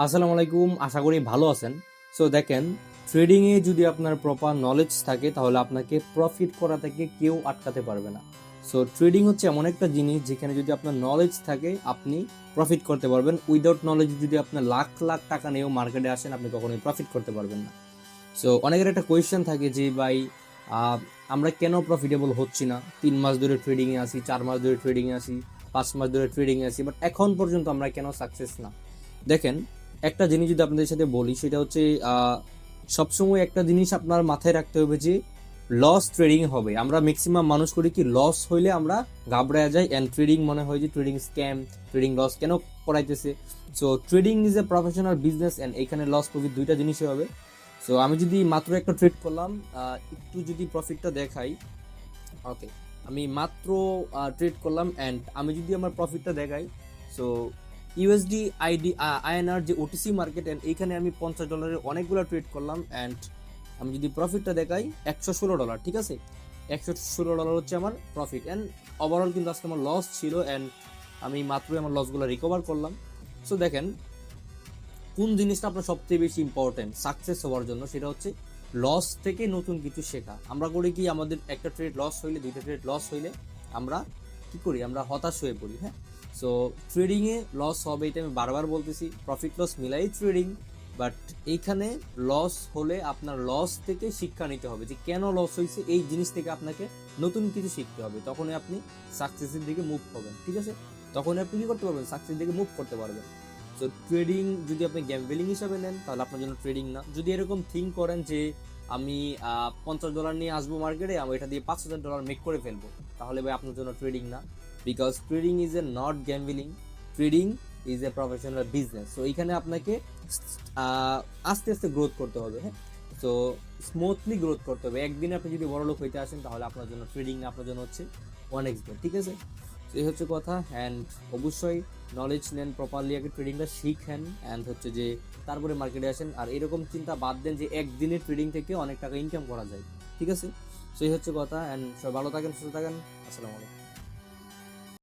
আসসালামু আলাইকুম, আশা করি ভালো আছেন। সো দেখেন, ট্রেডিংয়ে যদি আপনার প্রপার নলেজ থাকে তাহলে আপনাকে প্রফিট করা থেকে কেউ আটকাতে পারবে না। সো ট্রেডিং হচ্ছে এমন একটা জিনিস যেখানে যদি আপনার নলেজ থাকে আপনি প্রফিট করতে পারবেন। উইদাউট নলেজ যদি আপনার লাখ লাখ টাকা নিয়েও মার্কেটে আসেন আপনি কখনোই প্রফিট করতে পারবেন না। সো অনেকের একটা কোয়েশ্চেন থাকে যে ভাই, আমরা কেন প্রফিটেবল হচ্ছি না? 3 মাস ধরে ট্রেডিংয়ে আসি, 4 মাস ধরে ট্রেডিংয়ে আসি, 5 মাস ধরে ট্রেডিংয়ে আসি, বাট এখন পর্যন্ত আমরা কেন সাকসেস না? দেখেন, একটা জিনিস যদি আপনাদের সাথে বলি সেটা হচ্ছে সবসময় একটা জিনিস আপনার মাথায় রাখতে হবে যে লস ট্রেডিং হবে। আমরা ম্যাক্সিমাম মানুষ করি কি, লস হইলে আমরা ঘাবড়ায় যাই অ্যান্ড ট্রেডিং মনে হয় যে ট্রেডিং স্ক্যাম, ট্রেডিং লস কেন করাইতেছে। So trading is a professional business and এখানে লস প্রফিট দুইটা জিনিসই হবে। সো আমি যদি মাত্র একটা ট্রেড করলাম, একটু যদি প্রফিটটা দেখাই, ওকে, আমি মাত্র ট্রেড করলাম অ্যান্ড আমি যদি আমার প্রফিটটা দেখাই, সো ইউএসডি আইএনআর যে ওটিসি মার্কেট, অ্যান্ড এইখানে আমি $50 অনেকগুলো ট্রেড করলাম অ্যান্ড আমি যদি প্রফিটটা দেখাই $116, ঠিক আছে, $116 হচ্ছে আমার প্রফিট। অ্যান্ড ওভারঅল কিন্তু আজকে আমার লস ছিল অ্যান্ড আমি মাত্রই আমার লসগুলো রিকভার করলাম। সো দেখেন, কোন জিনিসটা আপনার সবচেয়ে বেশি ইম্পর্টেন্ট সাকসেস হওয়ার জন্য, সেটা হচ্ছে লস থেকে নতুন কিছু শেখা। আমরা করি কি, আমাদের একটা ট্রেড লস হইলে, দুইটা ট্রেড লস হইলে আমরা কি করি, আমরা হতাশ হয়ে পড়ি। হ্যাঁ, সো ট্রেডিংয়ে লস হবে, এটা আমি বারবার বলতেছি, প্রফিট লস মিলাই ট্রেডিং। বাট এইখানে লস হলে আপনার লস থেকে শিক্ষা নিতে হবে যে কেন লস হয়েছে, এই জিনিস থেকে আপনাকে নতুন কিছু শিখতে হবে, তখনই আপনি সাকসেসের দিকে মুভ হবেন। ঠিক আছে, তখনই আপনি কি করতে পারবেন, সাকসেসের দিকে মুভ করতে পারবেন। সো ট্রেডিং যদি আপনি গ্যাম্বলিং হিসাবে নেন তাহলে আপনার জন্য ট্রেডিং না। যদি এরকম থিঙ্ক করেন যে আমি $50 নিয়ে আসবো মার্কেটে, আমি এটা দিয়ে $5,000 মেক করে ফেলবো, তাহলে ভাই আপনার জন্য ট্রেডিং না। Because trading is A not gambling, trading is a professional business. So এইখানে আপনাকে আস্তে আস্তে গ্রোথ করতে হবে। হ্যাঁ, সো স্মুথলি গ্রোথ করতে হবে। একদিনে আপনি যদি বড় লোক হইতে আসেন তাহলে আপনার জন্য ট্রেডিং না, আপনার জন্য হচ্ছে 1x bet। ঠিক আছে, এই হচ্ছে কথা। অ্যান্ড অবশ্যই নলেজ নেন, প্রপারলি আগে ট্রেডিংটা শিখেন অ্যান্ড হচ্ছে যে তারপরে মার্কেটে আসেন। আর এরকম চিন্তা বাদ দেন যে একদিনের ট্রেডিং থেকে অনেক টাকা ইনকাম করা যায়। ঠিক আছে, সেই হচ্ছে কথা। অ্যান্ড সবাই ভালো থাকেন, সুস্থ থাকেন। আসসালামু আলাইকুম।